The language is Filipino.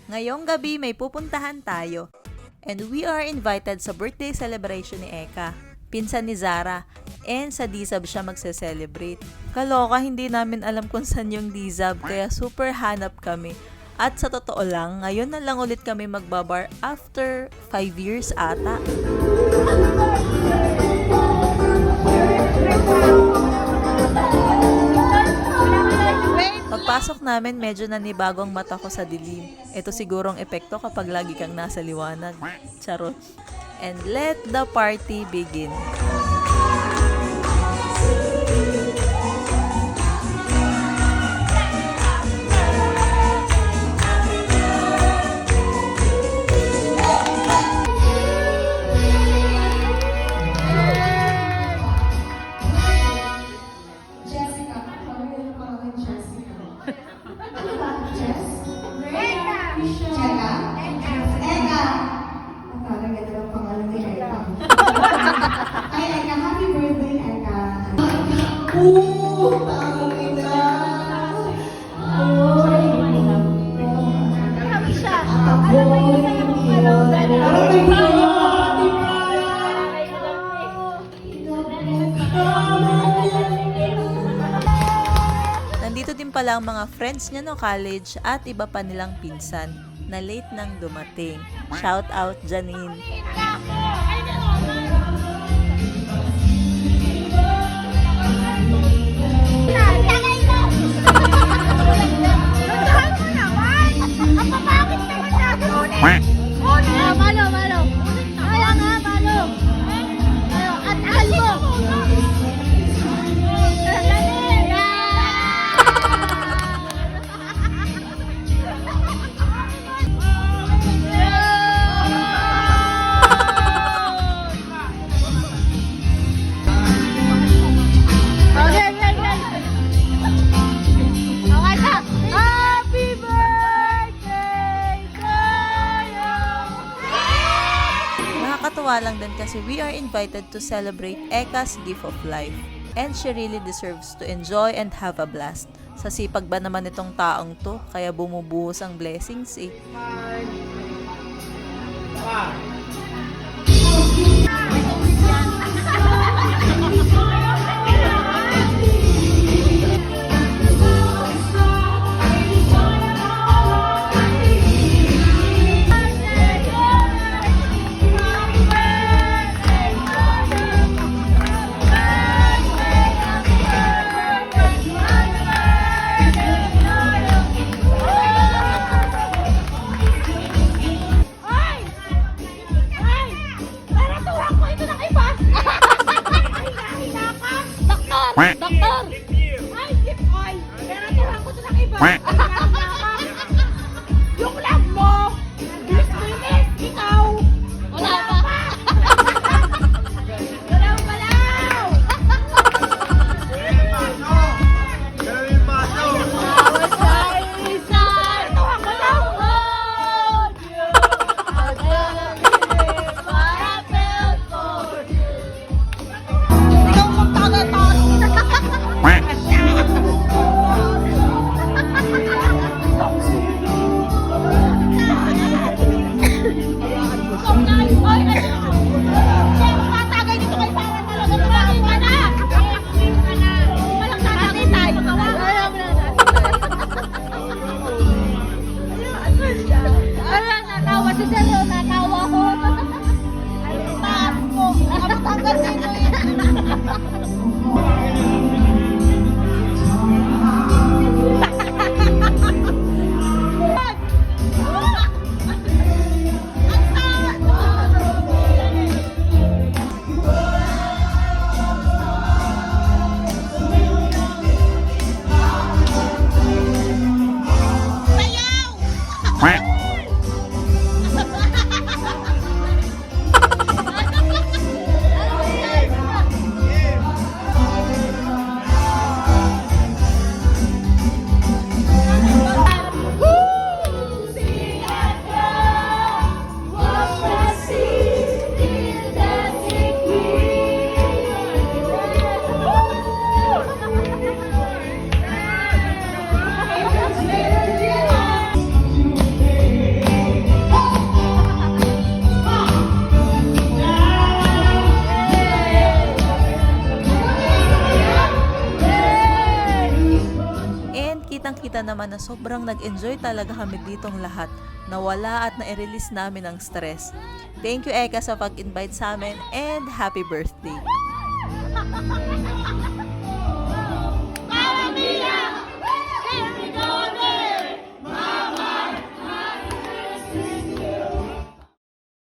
Ngayong gabi may pupuntahan tayo. And we are invited sa birthday celebration ni Eka, pinsan ni Zara, and sa D-Sub siya magse-celebrate. Kaloka, hindi namin alam kung saan yung D-Sub, kaya super hanap kami. At sa totoo lang, ngayon na lang ulit kami magbabar after 5 years ata. Pagpasok namin, medyo nanibagong mata ko sa dilim. Ito sigurong epekto kapag lagi kang nasa liwanag. Charot. And let the party begin. Nandito din pala ang mga friends niya no college at iba pa nilang pinsan na late nang dumating. Shout out Janine. Nakakatuwa lang din kasi we are invited to celebrate Eka's gift of life. And she really deserves to enjoy and have a blast. Sa sipag ba naman itong taong to, kaya bumubuhos ang blessings eh. Doktor! Ay, gift oil! Pero tuhan ko ito ng iba. Yung love mo! Bilis, ikaw! Wala pa! Galaw! Tuhan ko lang! Ikaw magtagatos! nakita naman na sobrang nag-enjoy talaga kami ditong lahat. Nawala at na-release namin ang stress. Thank you, Eka, sa pag-invite sa amin and happy birthday!